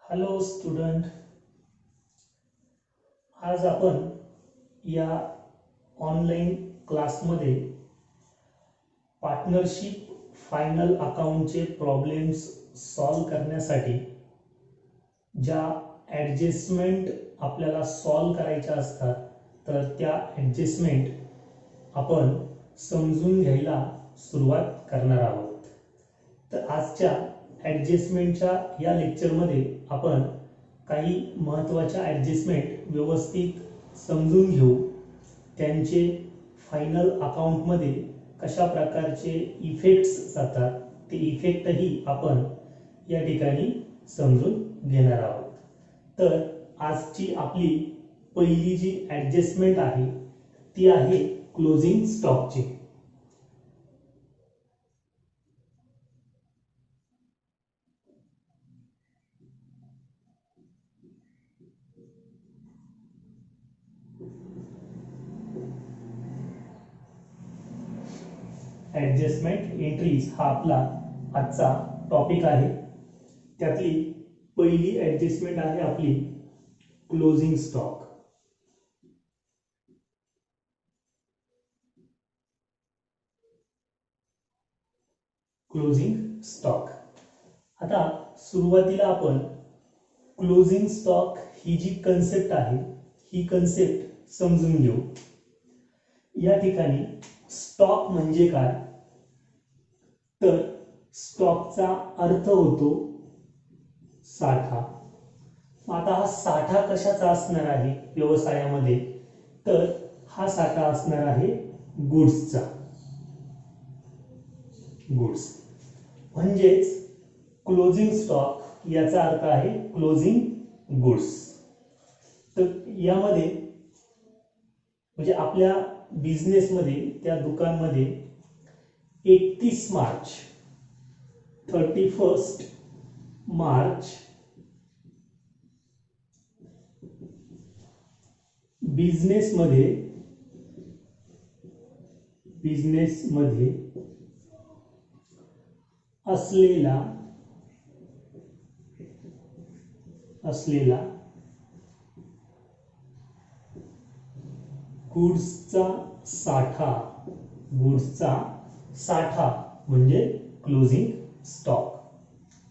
Hello student, आज आपण या ऑनलाईन क्लासमध्ये पार्टनरशिप फायनल अकाउंटचे प्रॉब्लेम्स सॉल्व करण्यासाठी ज्या ॲडजस्टमेंट आपल्याला सॉल्व करायच्या असतात तर त्या ॲडजस्टमेंट आपण समजून घ्यायला सुरुवात करणार आहोत. तर आजच्या ॲडजस्टमेंटच्या या लेक्चरमध्ये आपण काही महत्त्वाच्या ॲडजस्टमेंट व्यवस्थित समजून घेऊ. त्यांचे फायनल अकाउंटमध्ये कशा प्रकारचे इफेक्ट्स जातात ते इफेक्टही आपण या ठिकाणी समजून घेणार आहोत. तर आजची आपली पहिली जी ॲडजस्टमेंट आहे ती आहे क्लोजिंग स्टॉकची. ॲडजस्टमेंट एंट्रीज हा आपला आजचा टॉपिक आहे. त्यातली पहिली ॲडजस्टमेंट आहे आपली क्लोजिंग स्टॉक. Closing stock. आता सुरुवातीला आपण क्लोजिंग स्टॉक ही जी कन्सेप्ट आहे ही कन्सेप्ट समजून घेऊ. या ठिकाणी स्टॉक म्हणजे काय, तर स्टॉकचा अर्थ होतो साठा. आता हा साठा कशाचा असणार आहे व्यवसायामध्ये, तर हा साठा असणार आहे गुड्सचा. गुड्स म्हणजेच क्लोजिंग स्टॉक याचा अर्थ आहे क्लोजिंग गुड्स. तर यामध्ये म्हणजे आपल्या बिझनेसमध्ये त्या दुकानमध्ये 31 मार्च 31 मार्च बिझनेसमध्ये असलेला गुड्सचा साठा म्हणजे क्लोजिंग स्टॉक.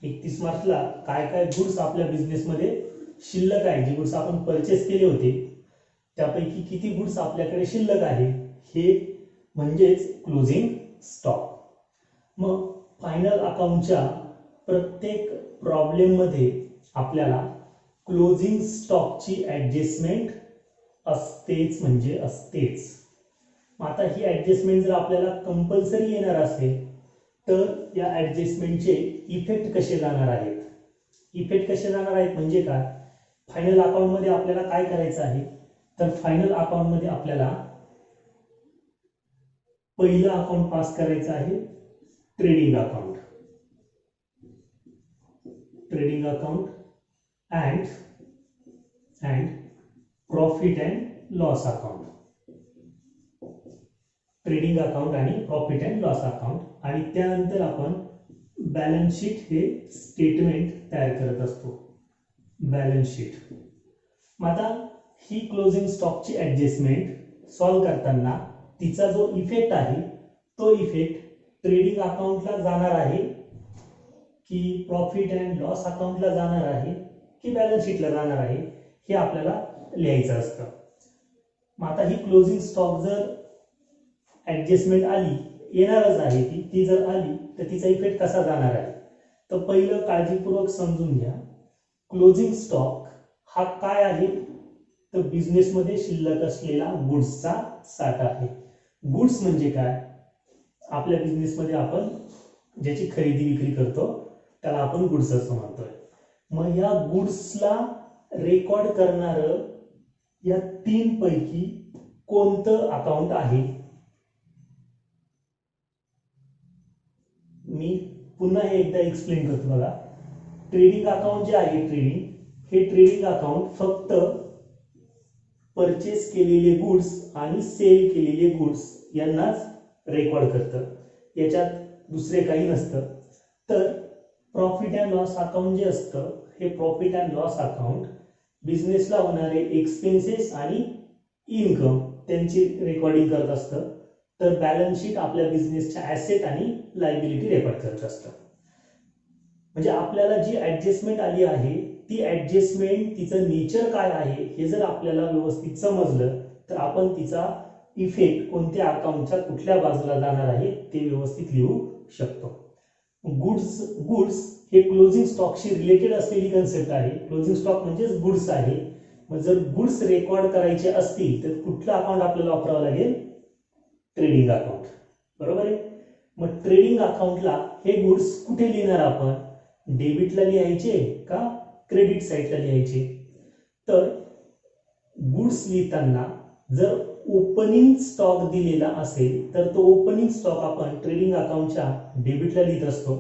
31 मार्चला काय काय गुड्स आपल्या बिझनेसमध्ये शिल्लक आहे, जे गुड्स आपण परचेस केले होते त्यापैकी किती गुड्स आपल्याकडे शिल्लक आहे, हे म्हणजेच क्लोजिंग स्टॉक. मग फायनल अकाउंटच्या प्रत्येक प्रॉब्लेममध्ये आपल्याला क्लोजिंग स्टॉकची ॲडजस्टमेंट असतेच म्हणजे असतेच. आता ही ॲडजस्टमेंट जर आपल्याला कंपल्सरी येणार असेल तर या ॲडजस्टमेंटचे इफेक्ट कसे जाणार आहेत. इफेक्ट कसे जाणार आहेत म्हणजे काय, फायनल अकाउंटमध्ये आपल्याला काय करायचं आहे, तर फायनल अकाउंटमध्ये आपल्याला पहिलं अकाउंट पास करायचं आहे trading account. Trading account and profit and loss account. Trading account आणि प्रॉफिट अँड लॉस अकाउंट. आणि त्यानंतर आपण बॅलन्स शीट हे स्टेटमेंट तयार करत असतो, बॅलन्स शीट. मग आता ही क्लोजिंग स्टॉकची ॲडजस्टमेंट सॉल्व करताना तिचा जो इफेक्ट आहे तो इफेक्ट ट्रेडिंग अकाउंटला जाणार आहे की प्रॉफिट अँड लॉस अकाउंटला जाणार आहे की बॅलन्स शीटला जाणार आहे, हे आपल्याला लिहायचं असतं. मग आता ही क्लोजिंग स्टॉक जर ॲडजस्टमेंट आली, येणारच आहे ती जर आली तर तिचा इफेक्ट कसा जाणार आहे, तर पहिलं काळजीपूर्वक समजून घ्या. क्लोजिंग स्टॉक हा काय आहे, तर बिझनेसमध्ये शिल्लक असलेला गुड्सचा साठा आहे. गुड्स म्हणजे काय, आपल्या बिझनेसमध्ये आपण ज्याची खरेदी विक्री करतो त्याला आपण गुड्स असं म्हणतोय. मग या गुड्सला रेकॉर्ड करणारं या 3 पैकी कोणतं अकाउंट आहे. मी पुन्हा एकदा एक्सप्लेन करतो बघा. ट्रेडिंग अकाउंट जे आहे, हे ट्रेडिंग अकाउंट फक्त परचेस केलेले गुड्स आणि सेल केलेले गुड्स यांनाच रेकॉर्ड करतं, याच्यात दुसरे काही नसतं. तर प्रॉफिट अँड लॉस अकाउंट जे असतं हे प्रॉफिट अँड लॉस अकाउंट बिझनेसला होणारे एक्सपेन्सेस आणि इन्कम त्यांची रेकॉर्डिंग करत असतं, तर बॅलन्स शीट आपल्या बिझनेसच्या ॲसेट आणि लायबिलिटी रेकॉर्ड करत असतं. म्हणजे आपल्याला जी ॲडजस्टमेंट आली आहे ती ॲडजस्टमेंट तिचं नेचर काय आहे हे जर आपल्याला व्यवस्थित समजलं तर आपण तिचा इफेक्ट कोणत्या अकाउंटच्या कुठल्या बाजूला जाणार आहे ते व्यवस्थित लिहू शकतो. गुड्स हे क्लोजिंग स्टॉकशी रिलेटेड असलेली कन्सेप्ट आहे. क्लोजिंग स्टॉक म्हणजेच गुड्स आहे. मग जर गुड्स रेकॉर्ड करायचे असतील तर कुठलं अकाउंट आपल्याला वापरावं लागेल? Trading account. बरोबर आहे. मग ट्रेडिंग अकाउंटला हे गुड्स कुठे लिहिणार आपण? डेबिटला लिहायचे का क्रेडिट साईडला लिहायचे? तर गुड्स लिहिताना जर ओपनिंग स्टॉक दिलेला असेल तर तो ओपनिंग स्टॉक आपण ट्रेडिंग अकाउंटच्या डेबिटला लिहित असतो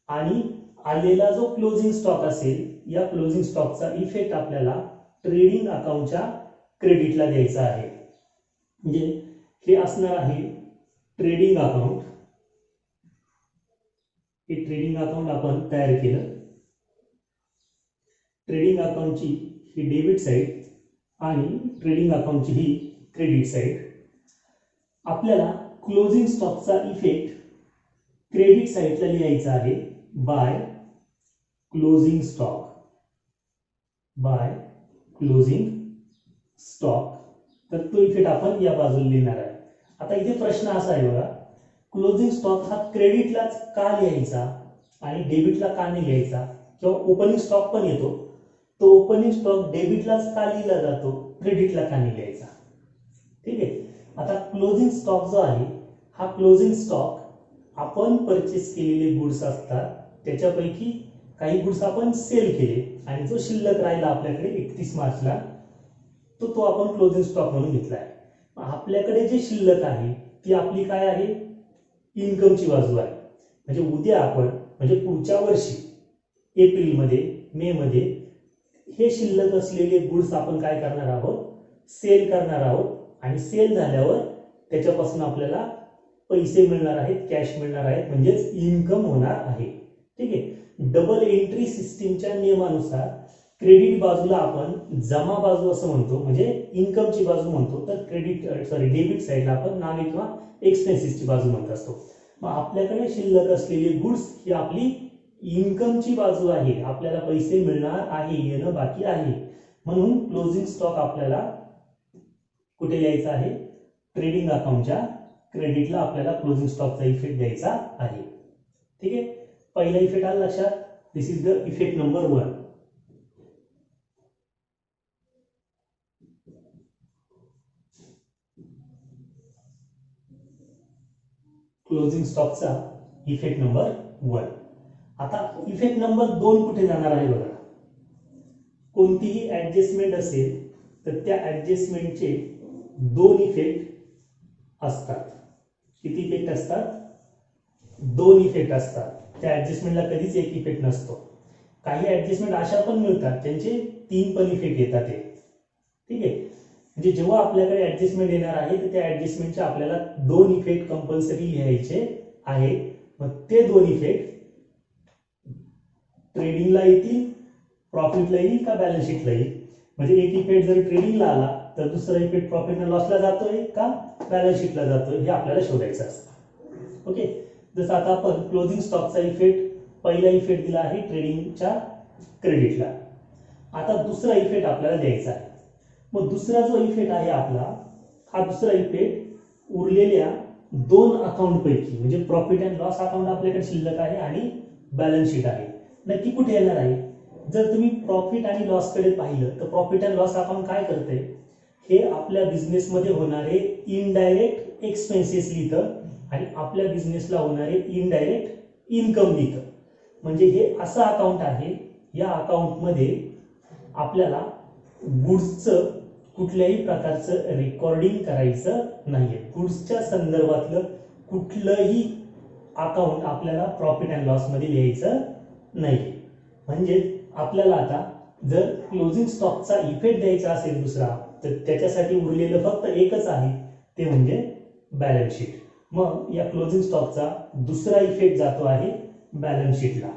आणि आलेला जो क्लोजिंग स्टॉक असेल या क्लोजिंग स्टॉकचा इफेक्ट आपल्याला ट्रेडिंग अकाउंटच्या क्रेडिटला द्यायचा आहे. म्हणजे हे असणार आहे ट्रेडिंग अकाउंट. हे ट्रेडिंग अकाउंट आपण तयार केलं. ट्रेडिंग अकाउंटची ही डेबिट साईड आणि ट्रेडिंग अकाउंटची ही क्रेडिट साईड. आपल्याला क्लोजिंग स्टॉकचा इफेक्ट क्रेडिट साईडला लिहायचा आहे bye closing stock. Bye closing stock. तर तो इफेक्ट आपण या बाजूला लिहिणार आहे. आता इथे प्रश्न असा आहे बघा, क्लोजिंग स्टॉक हा क्रेडिटलाच का लिहायचा आणि डेबिटला का नाही लिहायचा? किंवा ओपनिंग स्टॉक पण येतो, तो ओपनिंग स्टॉक डेबिटलाच का लिहिला जातो, क्रेडिटला का नाही लिहायचा? ठीक आहे. आता क्लोजिंग स्टॉक जो आहे हा क्लोजिंग स्टॉक आपण परचेस केलेले गुड्स असतात त्याच्यापैकी काही गुड्स आपण सेल केले आणि जो शिल्लक राहिला आपल्याकडे 31 मार्चला तो आपण क्लोजिंग स्टॉक म्हणून घेतला आहे. आपल्याकडे जे शिल्लक आहे ती आपली काय आहे? इन्कमची बाजू आहे. म्हणजे उद्या आपण म्हणजे पुढच्या वर्षी एप्रिलमध्ये मे मध्ये हे शिल्लक असलेले गुड्स आपण काय करणार आहोत? सेल करणार आहोत आणि सेल झाल्यावर त्याच्यापासून आपल्याला पैसे मिळणार आहेत, कॅश मिळणार आहेत, म्हणजेच इन्कम होणार आहे. ठीक आहे. डबल एंट्री सिस्टीमच्या नियमानुसार क्रेडिट बाजूला आपण जमा बाजू असं म्हणतो, म्हणजे इन्कमची बाजू म्हणतो, तर डेबिट साईडला आपण नाणे किंवा एक्सपेन्सेसची बाजू म्हणत असतो. मग आपल्याकडे शिल्लक असलेली गुड्स ही आपली इन्कमची बाजू आहे. आपल्याला पैसे मिळणार आहे, येणं बाकी आहे. म्हणून क्लोजिंग स्टॉक आपल्याला कुठे लिहायचा आहे? ट्रेडिंग अकाउंटच्या क्रेडिटला आपल्याला क्लोजिंग स्टॉकचा इफेक्ट द्यायचा आहे. ठीक आहे. पहिला इफेक्ट आला लक्षात. This is the effect number 1. Closing स्टॉकचा इफेक्ट नंबर 1. आता इफेक्ट नंबर 2 कुठे जाणार आहे बघा. कोणतीही ऍडजस्टमेंट असेल तर त्या ऍडजस्टमेंटचे 2 इफेक्ट असतात. किती इफेक्ट असतात? 2 इफेक्ट असतात. त्या ऍडजस्टमेंटला कधीच एक इफेक्ट नसतो. काही ऍडजस्टमेंट अशा पण मिळतात त्यांचे 3 पण इफेक्ट येतात. ठीक आहे. म्हणजे जेव्हा आपल्याकडे ऍडजस्टमेंट येणार आहे तर त्या ऍडजस्टमेंटचे आपल्याला 2 इफेक्ट कंपल्सरी लिहायचे आहे. मग ते 2 इफेक्ट ट्रेडिंगला येतील, प्रॉफिटला येईल का बॅलन्स शीटला येईल? म्हणजे एक इफेक्ट जर ट्रेडिंगला आला तर दुसरा इफेक्ट प्रॉफिट अँड लॉसला जातोय का बॅलन्स शीटला जातोय हे आपल्याला शोधायचं असतं. ओके. जसं आता आपण क्लोजिंग स्टॉकचा इफेक्ट पहिला इफेक्ट दिला आहे ट्रेडिंगच्या क्रेडिटला. आता दुसरा इफेक्ट आपल्याला द्यायचा आहे. मग दुसरा जो इफेक्ट आहे आपला, हा दुसरा इफेक्ट उरलेल्या 2 अकाउंट पैकी म्हणजे प्रॉफिट अँड लॉस अकाउंट आपल्याकडे शिल्लक आहे आणि बॅलन्स शीट आहे. नक्की कुठे येणार आहे? जर तुम्ही प्रॉफिट आणि लॉस कडे पाहिलं तर प्रॉफिट अँड लॉस अकाउंट काय करते? हे आपल्या बिझनेसमध्ये होणारे इनडायरेक्ट एक्सपेन्सेस लिहितं आणि आपल्या बिझनेसला होणारे इनडायरेक्ट इन्कम लिहितं. म्हणजे हे असं अकाउंट आहे, या अकाउंटमध्ये आपल्याला गुड्सचं कुठल्याही प्रकारचं रेकॉर्डिंग करायचं नाहीये. गुड्सच्या संदर्भातलं कुठलंही अकाउंट आपल्याला प्रॉफिट अँड लॉस मध्ये लिहायचं नाही. म्हणजे आपल्याला आता जर क्लोजिंग स्टॉकचा इफेक्ट द्यायचा असेल दुसरा तर त्याच्यासाठी उरलेलं फक्त एकच आहे, ते म्हणजे बॅलन्स शीट. मग या क्लोजिंग स्टॉकचा दुसरा इफेक्ट जातो आहे बॅलन्स शीटला.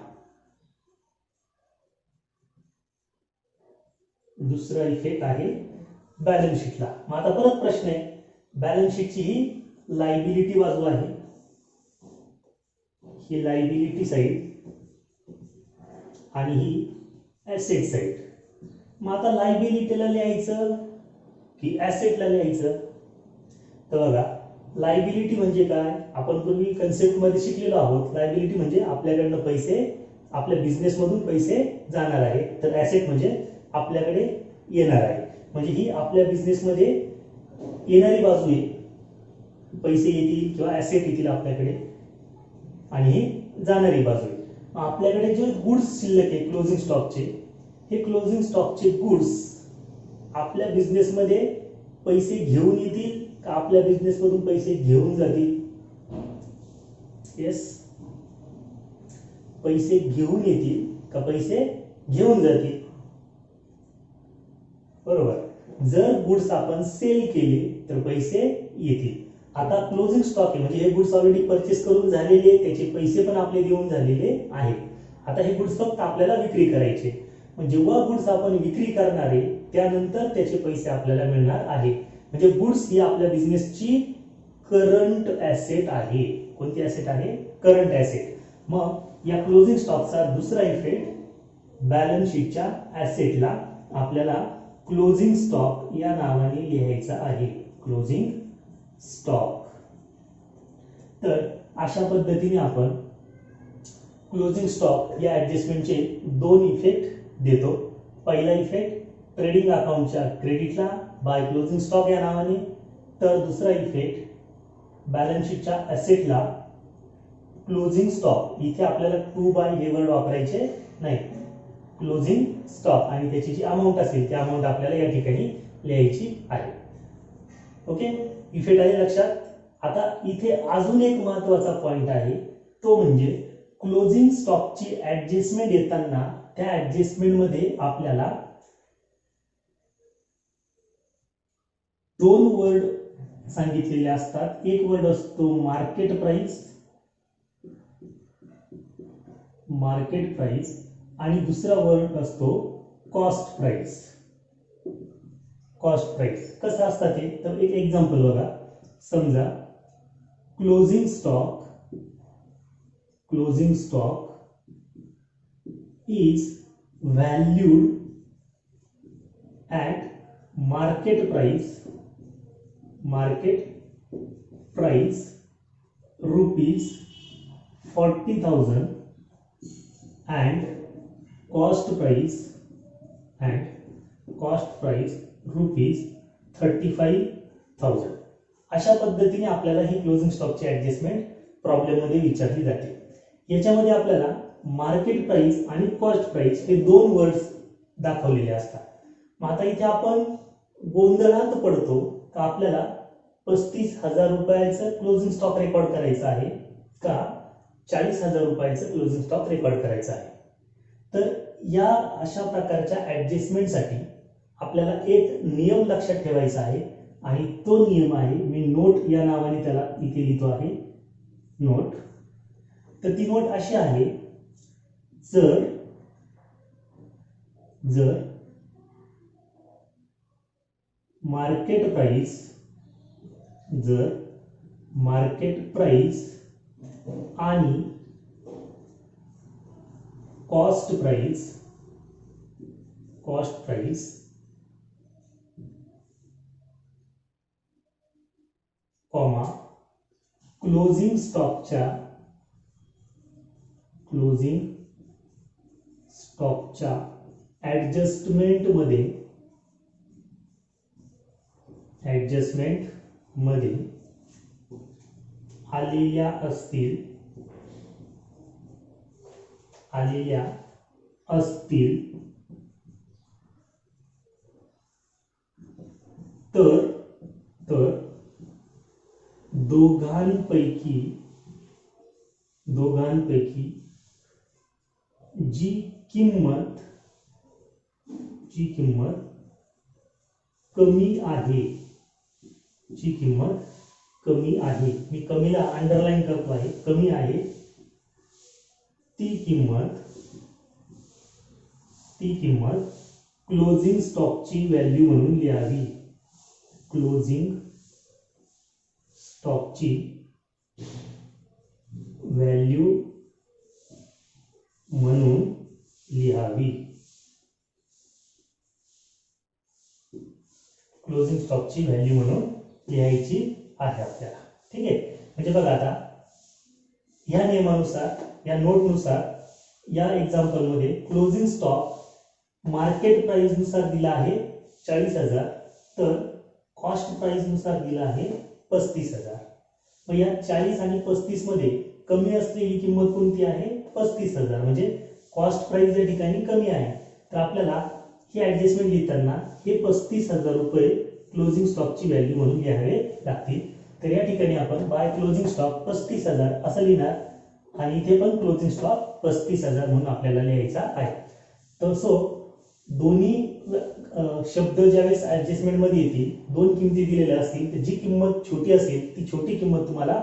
दुसरा इफेक्ट आहे बॅलन्स शीटला. मग आता परत प्रश्न आहे, बॅलन्स शीटची ही लायबिलिटी बाजू आहे, ही लायबिलिटी साईड आणि ही ॲसेट साईड. मग आता लायबिलिटीला लिहायचं की ॲसेटला लिहायचं? तर बघा, लायबिलिटी म्हणजे काय, आपण पूर्वी कन्सेप्टमध्ये शिकलेलो आहोत. लायबिलिटी म्हणजे आपल्याकडनं पैसे, आपल्या बिझनेसमधून पैसे जाणार आहे. तर ॲसेट म्हणजे आपल्याकडे येणार आहे, म्हणजे ही आपल्या बिझनेसमध्ये येणारी बाजू आहे, पैसे येतील किंवा ॲसेट येतील आपल्याकडे, आणि ही जाणारी बाजू आहे. आपल्याकडे जे गुड्स शिल्लक आहे क्लोजिंग स्टॉकचे, हे क्लोजिंग स्टॉकचे गुड्स आपल्या बिझनेसमध्ये पैसे घेऊन येतील का आपल्या बिझनेसमधून पैसे घेऊन जातील? येस, पैसे घेऊन येतील का पैसे घेऊन जातील? बरोबर. जर गुड्स आपण सेल केले तर पैसे येतील. आता क्लोजिंग स्टॉक आहे म्हणजे हे गुड्स ऑलरेडी परचेस करून झालेले, त्याचे पैसे पण आपले देऊन झालेले आहेत. आता हे गुड्स फक्त आपल्याला विक्री करायचे. म्हणजे जेव्हा गुड्स आपण विक्री करणार आहे त्यानंतर त्याचे पैसे आपल्याला मिळणार आहे. म्हणजे गुड्स ही आपल्या बिझनेसची करंट ॲसेट आहे. कोणती ॲसेट आहे? Current asset. मग या क्लोजिंग स्टॉकचा दुसरा इफेक्ट बॅलन्स शीटच्या ॲसेटला आपल्याला क्लोजिंग स्टॉक या नावाने लिहायचा आहे. Closing stock. तर अशा पद्धतीने आपण क्लोजिंग स्टॉक या ॲडजस्टमेंटचे दोन इफेक्ट देतो. पहिला इफेक्ट ट्रेडिंग अकाउंटच्या क्रेडिटला बाय क्लोजिंग स्टॉक या नावाने, तर दुसरा इफेक्ट बॅलन्स शीटच्या ॲसेटला क्लोजिंग स्टॉक. इथे आपल्याला टू बाय हे वर्ड वापरायचे नाही, क्लोजिंग स्टॉक, आणि त्याची जी अमाऊंट असेल त्या अमाऊंट आपल्याला या ठिकाणी लिहायची आहे. ओके, इफेक्ट आहे लक्षात. आता इथे अजून एक महत्वाचा पॉइंट आहे, तो म्हणजे क्लोजिंग स्टॉकची ऍडजस्टमेंट येताना त्या ऍडजस्टमेंटमध्ये आपल्याला दोन वर्ड सांगितलेले असतात. एक वर्ड असतो मार्केट प्राइस, मार्केट प्राइस, आणि दुसरा वर्ड असतो कॉस्ट प्राइस. कॉस्ट प्राइस कसं असतात ते, तर एक एक्झाम्पल बघा. समजा closing stock is valued at market price rupees 40,000 and cost price rupees 35,000. अशा पद्धतीने आपल्याला ही क्लोजिंग स्टॉकची ऍडजस्टमेंट प्रॉब्लेम मध्ये विचारली जाते. याच्यामध्ये आपल्याला मार्केट प्राइस आणि कॉस्ट प्राइस हे दोन वर्ड्स दाखवलेले असतात. मग आता इथे आपण गोंधळात पडतो का आपल्याला 35,000 रुपयाचं क्लोजिंग स्टॉक रेकॉर्ड करायचं आहे का 40,000 रुपयाचं क्लोजिंग स्टॉक रेकॉर्ड करायचं आहे. तर या अशा प्रकारच्या ऍडजस्टमेंटसाठी आपल्याला एक नियम लक्षात ठेवायचा आहे, आणि तो नियम आहे, मी नोट या नावाने त्याला इथे लिहितो आहे, नोट. तर ती नोट अशी आहे, जर मार्केट प्राइस आणि कॉस्ट प्राइस कॉमा क्लोजिंग स्टॉकच्या ऍडजस्टमेंट मध्ये आलेल्या असतील तर दोघांपैकी जी किंमत कमी आहे, मी कमीला अंडरलाईन करतो आहे, कमी आहे, ती किंमत क्लोजिंग स्टॉकची व्हॅल्यू म्हणून लिहावी. क्लोजिंग स्टॉकची व्हॅल्यू म्हणून लिहावी. क्लोजिंग स्टॉकची व्हॅल्यू म्हणून लिहायची आहे आपल्याला. ठीक आहे. म्हणजे बघा आता या नियमानुसार, या नोटनुसार, या एक्झाम्पलमध्ये क्लोजिंग स्टॉक मार्केट प्राइस नुसार दिला आहे 40,000, तर कॉस्ट प्राइस नुसार दिला आहे 35,000. मग या 40 आणि 35 मध्ये कमी असलेली किंमत कोणती आहे? 35,000. म्हणजे कॉस्ट प्राइस या ठिकाणी कमी आहे, तर आपल्याला ही ऍडजस्टमेंट लिहिताना हे 35,000 रुपये क्लोजिंग स्टॉकची व्हॅल्यू म्हणून लिहावे लागतील. तर या ठिकाणी आपण बाय क्लोजिंग स्टॉक 35,000 असं लिहिणार आणि इथे पण क्लोजिंग स्टॉक 35,000 म्हणून आपल्याला लिहायचा आहे. तर सो दोन्ही शब्द ज्यावेळेस ऍडजस्टमेंट मध्ये येतील, दोन किमती दिलेल्या असतील, तर जी किंमत छोटी असेल ती छोटी किंमत तुम्हाला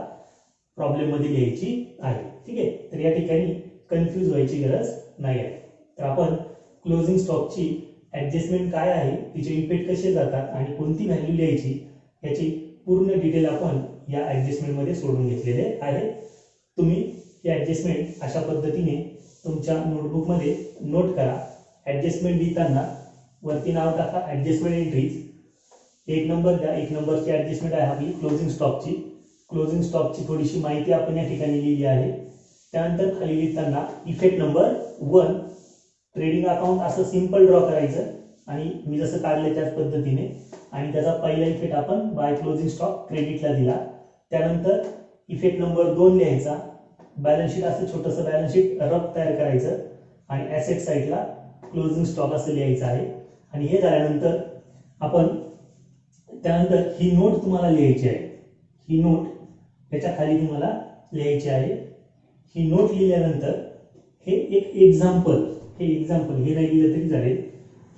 प्रॉब्लेम मध्ये लिहायची आहे. ठीक आहे. तर या ठिकाणी कन्फ्यूज व्हायची गरज नाही आहे. तर आपण क्लोजिंग स्टॉकची ऍडजस्टमेंट काय आहे, तिचे इफेक्ट कसे जातात आणि कोणती व्हॅल्यू लिहायची याची पूर्ण डिटेल आपण या ऍडजस्टमेंट मध्ये सोडून घेतलेले आहे. तुम्ही ही ऍडजस्टमेंट अशा पद्धतीने तुमच्या नोटबुक मध्ये नोट करा. ऍडजस्टमेंट लिहिताना वरती नाव टाका ऍडजस्टमेंट एंट्रीज. 1 नंबर द्या. 1 नंबरची ऍडजस्टमेंट आहे आपली क्लोजिंग स्टॉकची. क्लोजिंग स्टॉकची थोडीशी माहिती आपण या ठिकाणी लिहिली आहे. त्यानंतर खाली लिहिताना इफेक्ट नंबर 1 ट्रेडिंग अकाउंट असं सिंपल ड्रॉ करायचं आणि मी जसं काढले त्याच पद्धतीने, आणि त्याचा पहिला इफेक्ट आपण बाय क्लोजिंग स्टॉक क्रेडिटला दिला. त्यानंतर इफेक्ट नंबर 2 लिहायचा. बॅलन्स शीट असं छोटंसं बॅलन्स शीट रफ तयार करायचं आणि ॲसेट साईडला क्लोजिंग स्टॉक असं लिहायचं आहे. आणि हे झाल्यानंतर आपण त्यानंतर ही नोट तुम्हाला लिहायची आहे. ही नोट त्याच्या खाली तुम्हाला लिहायची आहे. ही नोट लिहिल्यानंतर हे एक एक्झाम्पल, हे नाही लिहिलं तरी चालेल.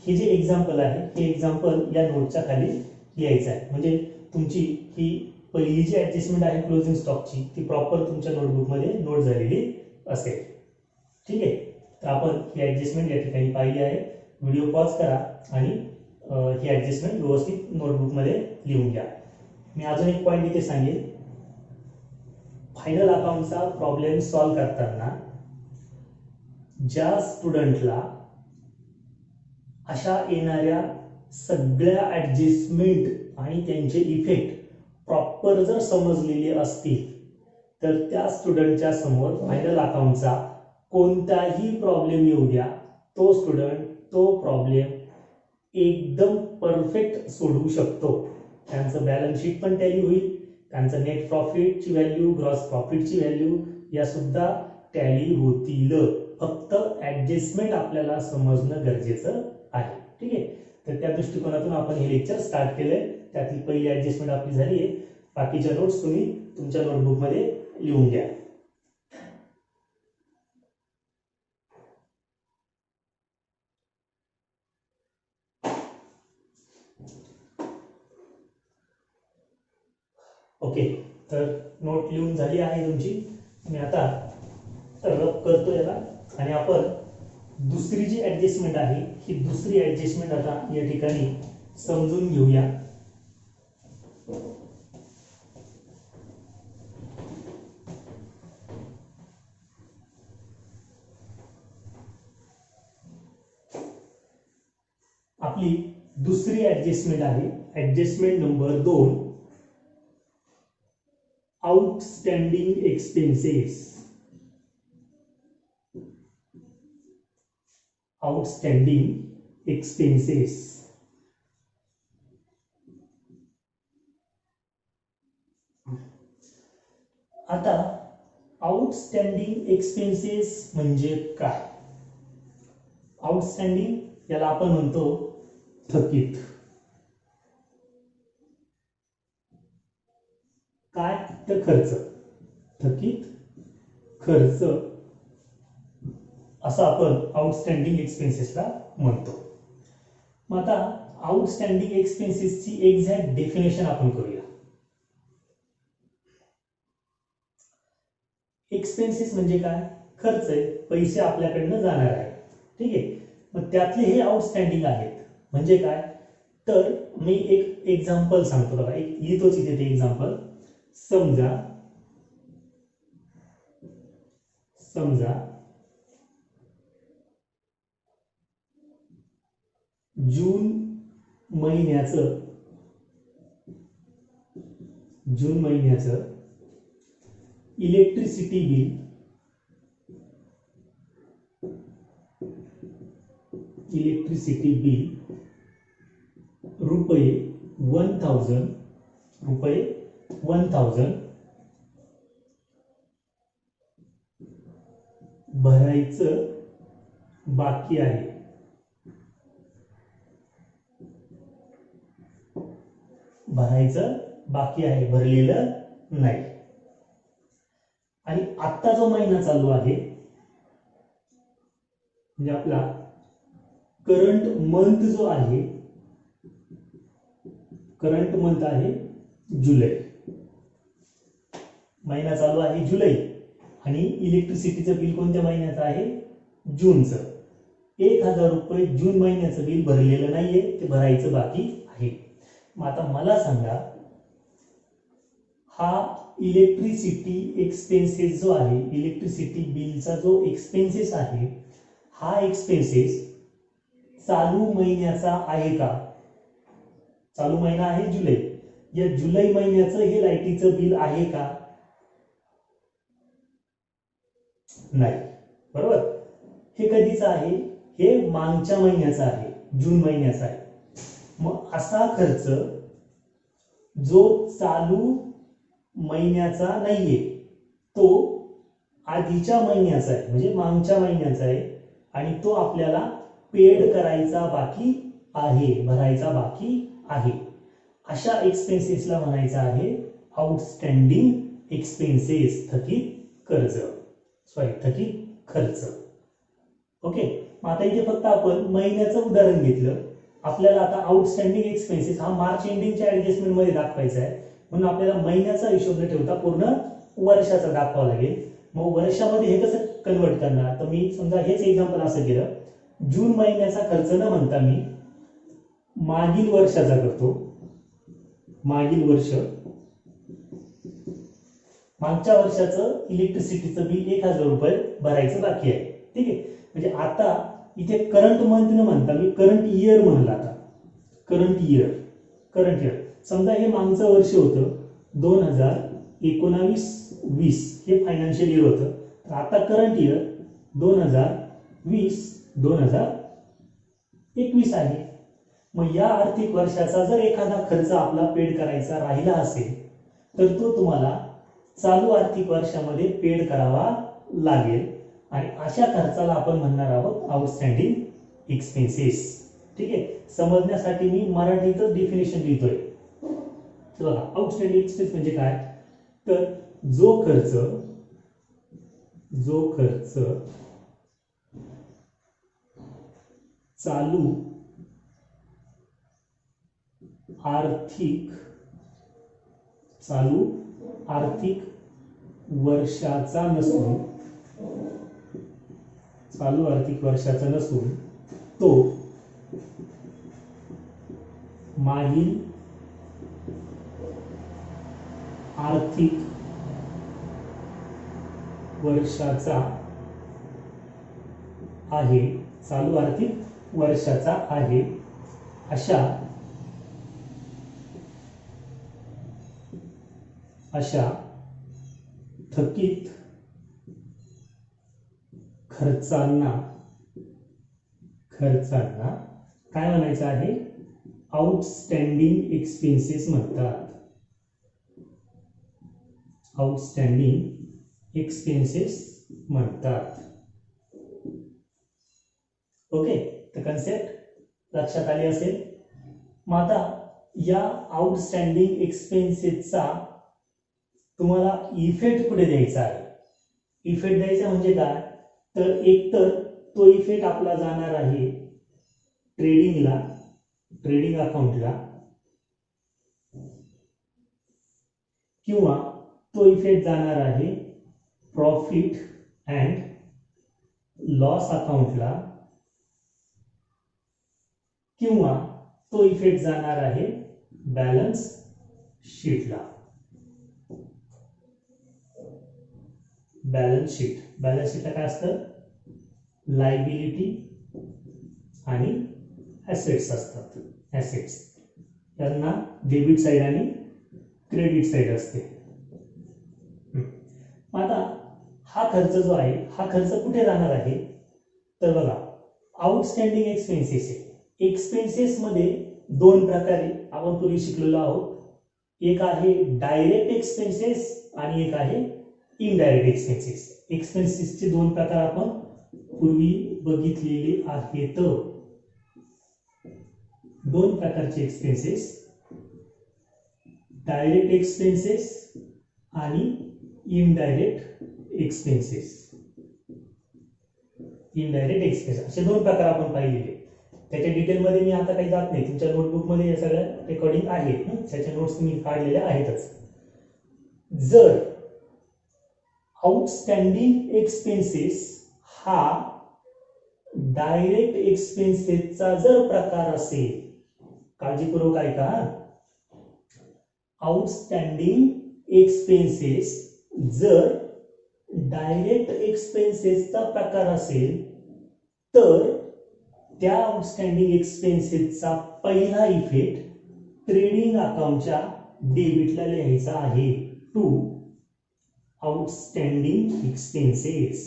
हे जे एक्झाम्पल आहे हे एक्झाम्पल या नोटच्या खाली लिहायचं आहे. म्हणजे तुमची ही पहिली जी ऍडजस्टमेंट आहे क्लोजिंग स्टॉकची ती प्रॉपर तुमच्या नोटबुकमध्ये नोट झालेली असेल. ठीक आहे. तर आपण ही ऍडजस्टमेंट या ठिकाणी पाहिली आहे. व्हिडिओ पॉज करा आणि ही ऍडजस्टमेंट व्यवस्थित नोटबुकमध्ये लिहून घ्या. मी अजून एक पॉईंट इथे सांगेल. फायनल अकाउंटचा प्रॉब्लेम सॉल्व्ह करताना ज्या स्टुडंटला अशा येणाऱ्या सगळ्या ऍडजस्टमेंट आणि त्यांचे इफेक्ट प्रॉपर जर समजलेले असतील, तर त्या स्टुडंटच्या समोर फायनल अकाउंटचा कोणताही प्रॉब्लेम येऊ द्या, तो स्टुडंट तो प्रॉब्लेम एकदम परफेक्ट सोडवू शकतो. त्यांचं बॅलन्स शीट पण टॅली होईल, त्यांचं नेट प्रॉफिटची व्हॅल्यू, ग्रॉस प्रॉफिटची व्हॅल्यू या सुद्धा टॅली होतील. फक्त ऍडजस्टमेंट आपल्याला समजणं गरजेचं आहे. ठीक आहे. तर त्या दृष्टिकोनातून आपण हे लेक्चर स्टार्ट केलंय. त्यातली पहिली ऍडजस्टमेंट आपली झाली आहे. बाकीच्या नोट्स तुम्ही तुमच्या नोटबुकमध्ये लिहून घ्या. ओके. तर नोट लिहून झाली आहे तुमची. मी आता रफ करतो याला आणि आपण दुसरी जी ऍडजस्टमेंट आहे ही दुसरी ऍडजस्टमेंट आता या ठिकाणी समजून घेऊया. आपली दुसरी ऍडजस्टमेंट आहे adjustment number 2 outstanding expenses. Outstanding expenses. आता आउटस्टँडिंग एक्सपेन्सेस म्हणजे काय? आउटस्टँडिंग याला आपण म्हणतो थकीत. काय? तर खर्च. थकीत खर्च असं आपण आउटस्टँडिंग एक्सपेन्सेसला म्हणतो. मग आता आउटस्टँडिंग एक्सपेन्सेसची एक्झॅक्ट डेफिनेशन आपण करूया. एक्सपेन्सेस म्हणजे काय? खर्च आहे, पैसे आपल्याकडनं जाणार आहे. ठीक आहे. मग त्यातले हे आउटस्टँडिंग आहेत. म्हणजे काय, तर मी एक एक्झाम्पल सांगतो बघा, एक लिहितोच इथे ते एक्झाम्पल. समजा समजा जून महिन्याचं इलेक्ट्रिसिटी बिल रुपये 1000 भरायचं बाकी आहे. भरलेलं नाही. आणि आत्ता जो महिना चालू आहे म्हणजे आपला करंट मंथ जो आहे, करंट मंथ आहे जुलै. महिना चालू आहे जुलै आणि इलेक्ट्रिसिटीचं बिल कोणत्या महिन्याचं आहे, जूनचं. 1000 रुपये जून महिन्याचं बिल भरलेलं नाहीये, ते भरायचं बाकी आहे. मग आता मला सांगा, हा इलेक्ट्रिसिटी एक्सपेन्सेस जो आहे, इलेक्ट्रिसिटी बिलचा जो एक्सपेन्सेस आहे, हा एक्सपेन्सेस चालू महिन्याचा आहे का? चालू महिना आहे जुलै, या जुलै महिन्याचं हे लाईटीचं बिल आहे का? नाही, बरोबर. हे कधीचं आहे, हे मागच्या महिन्याचं आहे, जून महिन्याचा आहे. मग असा खर्च जो चालू महिन्याचा नाहीये, तो आधीच्या महिन्याचा आहे, म्हणजे मागच्या महिन्याचा आहे, आणि तो आपल्याला पेड करायचा बाकी आहे, भरायचा बाकी आहे. अशा एक्सपेन्सेसला म्हणायचं आहे आउटस्टँडिंग एक्सपेन्सेस, थकीत खर्च. ओके. मग आता इथे फक्त आपण महिन्याचं उदाहरण घेतलं. आपल्याला आता आउटस्टँडिंग एक्सपेन्सेस हा मार्च एंडिंगच्या ऍडजस्टमेंट मध्ये दाखवायचा आहे, म्हणून आपल्याला महिन्याचा हिशोब न ठेवता पूर्ण वर्षाचा दाखवावा लागेल. मग वर्षामध्ये हे कसं कन्वर्ट करणार, तर मी समजा हेच एक्झाम्पल असं केलं, जून महिन्याचा खर्च न म्हणता मी मागील वर्षाचा करतो. मागच्या वर्षाचं इलेक्ट्रिसिटीचं बिल 1000 रुपये भरायचं बाकी आहे. ठीक आहे. म्हणजे आता इथे करंट मंथ न म्हणता मी करंट इयर म्हणला. आता करंट इयर समजा हे मागचं वर्ष होतं 2019-20 हे फायनान्शियल इयर होतं. तर आता करंट इयर 2020-2021 आहे. मग या आर्थिक वर्षाचा जर एखादा खर्च आपला पेड करायचा राहिला असेल, तर तो तुम्हाला चालू आर्थिक वर्षामध्ये पेड करावा लागेल, आणि अशा खर्चाला आपण म्हणणार आहोत आउटस्टँडिंग एक्सपेन्सेस. ठीक आहे. समजण्यासाठी मी मराठीतच डेफिनेशन लिहितोय. बघा, आउटस्टँडिंग एक्सपेन्स म्हणजे काय, तर जो खर्च चालू आर्थिक वर्षाचा नसून तो मागील आर्थिक वर्षाचा आहे, चालू आर्थिक वर्षाचा आहे, अशा थकीत खर्चांना काय म्हणायचं आहे, आउटस्टँडिंग एक्सपेन्सेस म्हणतात. ओके. तर कन्सेप्ट लक्षात आली असेल. मग आता या आउटस्टँडिंग एक्सपेन्सेसचा तुम्हाला इफेक्ट कुठे द्यायचा आहे. इफेक्ट द्यायचा म्हणजे काय, तर एक तर तो इफेक्ट आपला जाणार आहे ट्रेडिंग अकाउंटला, किंवा तो इफेक्ट जाणार आहे प्रॉफिट अँड लॉस अकाउंटला, किंवा तो इफेक्ट जाणार आहे बॅलन्स शीटला. बॅलन्स शीटला काय असतं, लायबिलिटी आणि ॲसेट्स असतात. ॲसेट्स त्यांना डेबिट साइड आणि क्रेडिट साइड असते. आता हा खर्च जो आहे हा खर्च कुठे जाणार आहे, तर बघा आउटस्टँडिंग एक्सपेन्सेस आहे. एक्सपेन्सेस मध्ये दोन प्रकारे आपण पूर्वी शिकलेलो आहोत. एक आहे डायरेक्ट एक्सपेन्सेस आणि एक आहे इनडायरेक्ट एक्सपेन्सेस. एक्सपेन्सेसचे दोन प्रकार आपण पूर्वी बघितलेले आहेत. दोन प्रकारचे एक्सपेन्सेस, डायरेक्ट एक्सपेन्सेस आणि इनडायरेक्ट एक्सपेन्सेस. इनडायरेक्ट एक्सपेन्सेस असे दोन प्रकार आपण पाहिलेले. त्याच्या डिटेलमध्ये मी आता काही जात नाही, तुमच्या नोटबुकमध्ये या सगळ्या रेकॉर्डिंग आहेत, त्याच्या नोट्स तुम्ही काढलेल्या आहेतच. जर आउटस्टँडिंग एक्सपेन्सेस हा डायरेक्ट एक्सपेन्सेसचा जर प्रकार असेल, काळजीपूर्वक ऐका, आउटस्टँडिंग एक्सपेन्सेस जर डायरेक्ट एक्सपेन्सेसचा प्रकार असेल तर त्या आउटस्टँडिंग एक्सपेन्सेसचा पहिला इफेक्ट ट्रेडिंग अकाउंटच्या डेबिटला लिहायचा आहे. To outstanding expenses.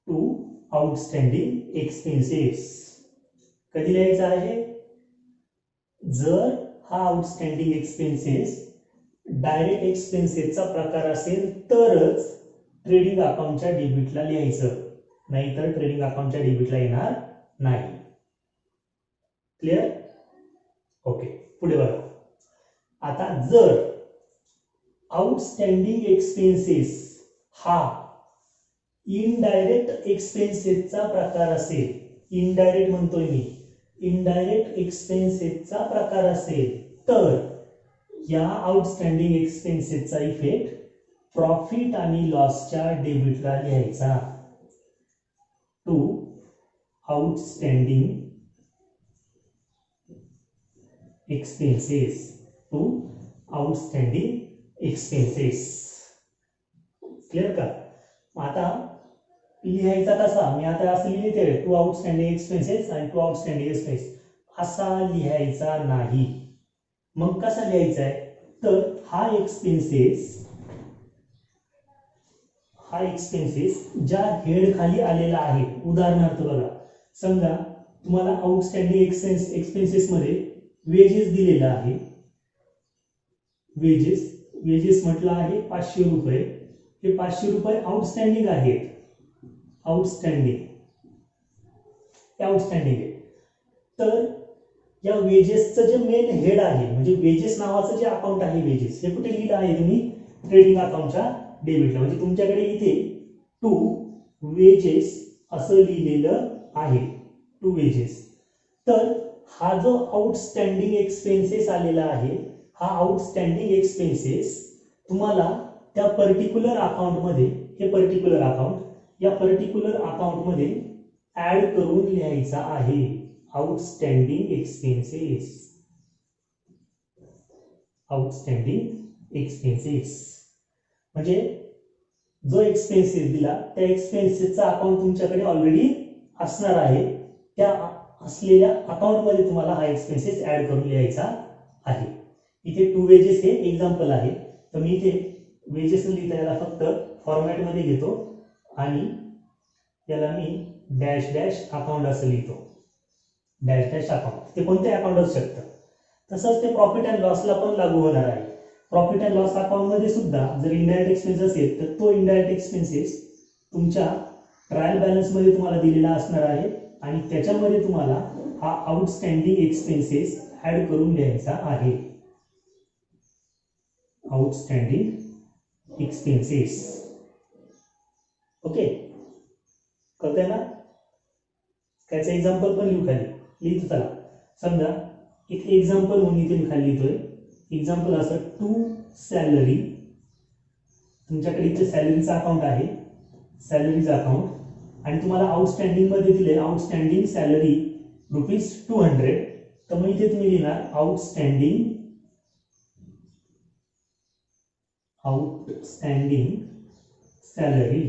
To outstanding expenses कधी लिहायचा आहे, जर हा आउटस्टँडिंग एक्सपेन्सेस डायरेक्ट एक्सपेन्सेसचा प्रकार असेल तरच ट्रेडिंग अकाउंटच्या डेबिटला लिहायचं, नाहीतर ट्रेडिंग अकाउंटच्या डेबिटला येणार नाही. क्लिअर? ओके, पुढे बघा. आता जर आउटस्टँडिंग एक्सपेन्सेस हा इनडायरेक्ट एक्सपेन्सेसचा प्रकार असेल, इनडायरेक्ट म्हणतोय मी, इनडायरेक्ट एक्सपेन्सेसचा प्रकार असेल तर या आउटस्टँडिंग एक्सपेन्सेसचा इफेक्ट प्रॉफिट आणि लॉसच्या डेबिटला लिहायचा. To outstanding expenses. To outstanding expenses. Clear का? आता लिहायचा कसा, मी आता असं लिहिते, टू आउटस्टँडिंग एक्सपेन्सेस आणि टू आउटस्टँडिंग एक्सपेन्स असा लिहायचा नाही. मग कसा लिहायचा आहे, तर हा एक्सपेन्सेस ज्या हेड खाली आलेला आहे, उदाहरणार्थ बघा, समजा तुम्हाला आउटस्टँडिंग एक्सपेन्सेस मध्ये वेजेस दिलेला आहे. वेजेस म्हटलं आहे 500 रुपये. हे 500 रुपये आउटस्टँडिंग आहेत. आउटस्टँडिंग आहे. तर या वेजेसचं जे मेन हेड आहे, म्हणजे वेजेस नावाचं जे अकाउंट आहे, वेजेस हे कुठे लिहिलं आहे तुम्ही, ट्रेडिंग अकाउंटच्या डेबिटला. म्हणजे तुमच्याकडे इथे टू वेजेस असं लिहिलेलं आहे, टू वेजेस. तर हा जो आउटस्टँडिंग एक्सपेन्सेस आलेला आहे, हा आउटस्टँडिंग एक्सपेन्सेस तुम्हाला त्या पर्टिक्युलर अकाउंटमध्ये, हे पर्टिक्युलर अकाउंट, या पर्टिक्युलर अकाउंटमध्ये ऍड करून लिहायचा आहे. Outstanding expenses. आउटस्टँडिंग एक्सपेन्सेस म्हणजे जो एक्सपेन्सेस दिला त्या एक्सपेन्सेसचा अकाउंट तुमच्याकडे ऑलरेडी असणार आहे. त्या असलेल्या अकाउंटमध्ये तुम्हाला हा एक्सपेन्सेस ऍड करून लिहायचा आहे. इथे टू वेजेस हे एक्झाम्पल आहे, तर मी इथे वेजेस लिहिता याला फक्त फॉर्मॅटमध्ये घेतो आणि याला मी डॅश डॅश अकाउंट असं लिहितो. डॅश डॅश अकाउंट ते कोणते अकाउंट असू शकतं. तसंच ते प्रॉफिट अँड लॉसला पण लागू होणार आहे. प्रॉफिट अँड लॉस अकाउंटमध्ये सुद्धा जर इनडायरेक्ट एक्सपेन्स असेल तर तो इनडायरेक्ट एक्सपेन्सेस तुमच्या ट्रायल बॅलन्समध्ये तुम्हाला दिलेला असणार आहे आणि त्याच्यामध्ये तुम्हाला हा आउटस्टँडिंग एक्सपेन्सेस ऍड करून लिहायचा आहे. Outstanding expenses. ओके, कळतंय ना? त्याचं एक्झाम्पल पण लिहू खाली, लिहितो त्याला. समजा एक एक्झाम्पल म्हणून इथे मी खाली लिहितोय. एक्झाम्पल असं, टू सॅलरी. तुमच्याकडे इथे सॅलरीचा अकाउंट आहे, सॅलरीचा अकाउंट, आणि तुम्हाला आउटस्टँडिंग मध्ये दिले आउटस्टँडिंग सॅलरी ₹200, तर मग इथे तुम्ही लिहिणार आउटस्टँडिंग सॅलरी,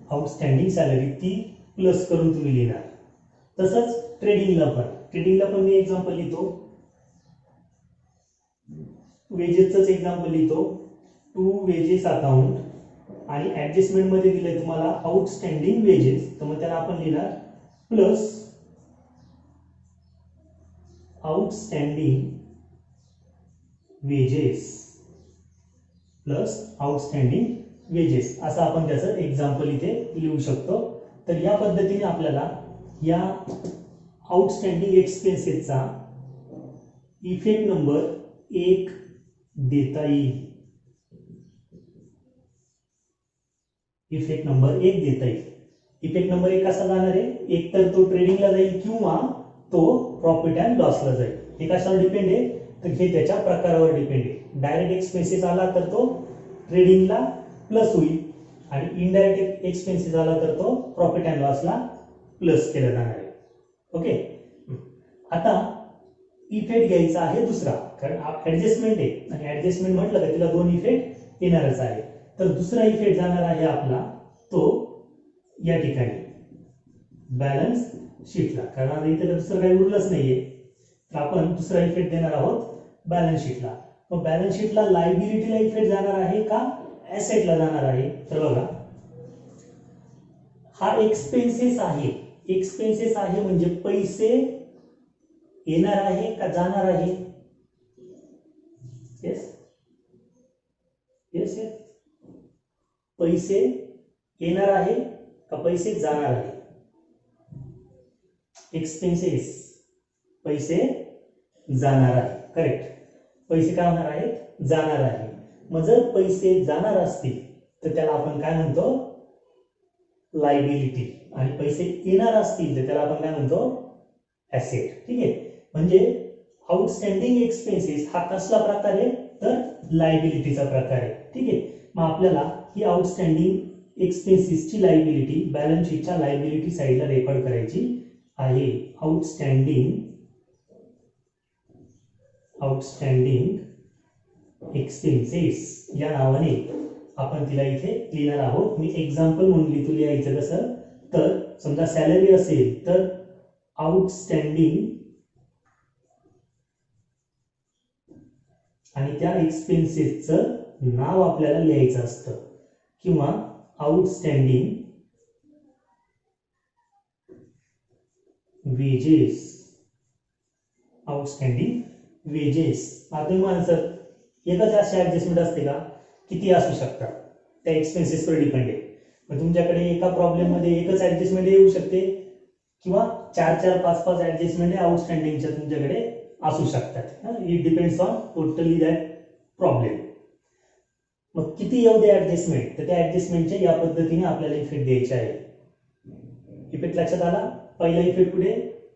आउटस्टँडिंग सॅलरी ती प्लस करून तुम्ही लिहिणार. तसंच ट्रेडिंगला पण मी एक्झाम्पल लिहितो, वेजेसच एक्झाम्पल लिहितो. टू वेजेस अकाउंट आणि ऍडजस्टमेंट मध्ये दिलंय तुम्हाला आउटस्टँडिंग वेजेस, तर मग त्याला आपण लिहिणार प्लस आउटस्टँडिंग वेजेस असं आपण त्याचं एक्झाम्पल इथे लिहू शकतो. तर या पद्धतीने आपल्याला या आउटस्टँडिंग एक्सपेन्सेसचा इफेक्ट नंबर 1 देता येईल. इफेक्ट नंबर 1 कसा जाणार आहे, एक तर तो ट्रेडिंगला जाईल किंवा तो प्रॉफिट अँड लॉसला जाईल. हे कशावर डिपेंड आहे, तर हे त्याच्या प्रकारावर डिपेंड आहे. डायरेक्ट एक्सपेन्सेस आला तर तो ट्रेडिंगला प्लस होईल आणि इनडायरेक्ट एक्सपेन्सेस आला तर तो प्रॉफिट अँड लॉसला प्लस केला जाणार आहे. ओके, आता इफेक्ट घ्यायचा आहे दुसरा, कारण ऍडजस्टमेंट आहे आणि ऍडजस्टमेंट म्हटलं का तिला 2 इफेक्ट येणारच आहे. तर दुसरा इफेक्ट जाणार आहे आपला तो या ठिकाणी बॅलन्स शीटला, कारण इथे दुसरं काही उरलंच नाहीये, तर आपण दुसरा इफेक्ट देणार आहोत बॅलन्स शीटला. मग बॅलन्स शीटला लायबिलिटीला इफेक्ट जाणार आहे का ऍसेटला जाणार आहे, तर बघा हा एक्सपेन्सेस आहे म्हणजे पैसे येणार आहे का जाणार आहे. येस, पैसे येणार आहे का पैसे जाणार आहे. एक्सपेन्सेस पैसे जाणार आहे, करेक्ट. पैसे काय होणार आहेत, जाणार आहे. मग जर पैसे जाणार असतील तर त्याला आपण काय म्हणतो, लायबिलिटी, आणि पैसे येणार असतील तर त्याला आपण काय म्हणतो, ऍसेट. ठीक आहे, म्हणजे आउटस्टँडिंग एक्सपेन्सेस हा कसला प्रकार आहे, तर लायबिलिटीचा प्रकार आहे. ठीक आहे, मग आपल्याला ही आउटस्टँडिंग एक्सपेन्सेसची लायबिलिटी बॅलन्स शीटच्या लायबिलिटी साइडला रेकॉर्ड करायची आहे. आउटस्टँडिंग एक्सपेन्सेस या नावाने आपण तिला इथे लिहिणार आहोत. मी एक्झाम्पल म्हणून लिहितो, लिहायचं कसं, तर समजा सॅलरी असेल तर आउटस्टँडिंग आणि त्या एक्सपेन्सेसचं नाव आपल्याला लिहायचं असतं, किंवा आउटस्टँडिंग वेजेस. आता माणसं एकच अशी ऍडजस्टमेंट असते का, किती असू शकतात, त्या एक्सपेन्सेसवर डिपेंड आहे. मग तुमच्याकडे एका प्रॉब्लेम मध्ये एकच ऍडजस्टमेंट येऊ शकते किंवा 4-4, 5-5 ऍडजस्टमेंट आउटस्टँडिंगच्या तुमच्याकडे असू शकतात. It depends on totally that problem. मग किती येऊ दे ऍडजस्टमेंट, तर त्या ऍडजस्टमेंटच्या या पद्धतीने आपल्याला इफेक्ट द्यायचे आहे. इफेक्ट लक्षात आला. पहिला इफेक्ट कुठे,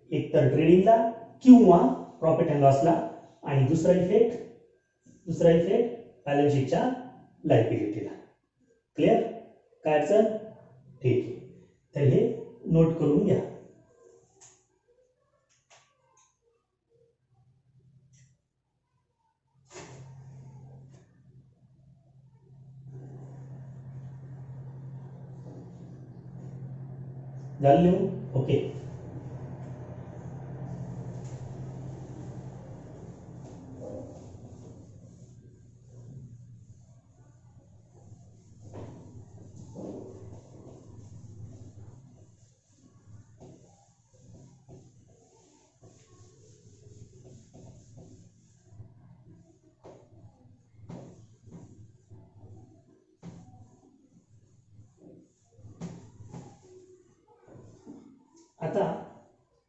एक तर ट्रेडिंगला किंवा प्रॉफिट अँड लॉसला, आणि दुसरा इफेक्ट बॅलन्स शीटच्या लायबिलिटीला. क्लिअर, काय अडचण, ठीक आहे. तर हे नोट करून घ्या. झालं लिहून, ओके. आता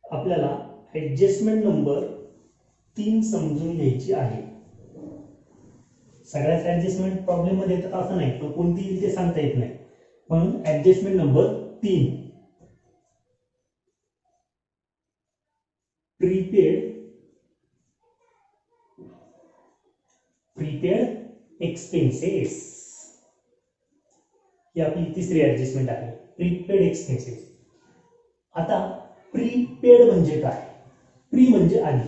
आपल्याला ऍडजस्टमेंट नंबर 3 समजून घ्यायची आहे. सगळ्याच ऍडजस्टमेंट प्रॉब्लेम मध्ये येतात असं नाही, पण कोणती येईल ते सांगता येत नाही. म्हणून ऍडजस्टमेंट नंबर 3, प्रीपेड एक्सपेन्सेस, ही आपली तिसरी ऍडजस्टमेंट आहे. Prepaid expenses. आता प्रीपेड म्हणजे काय? प्री म्हणजे आधी,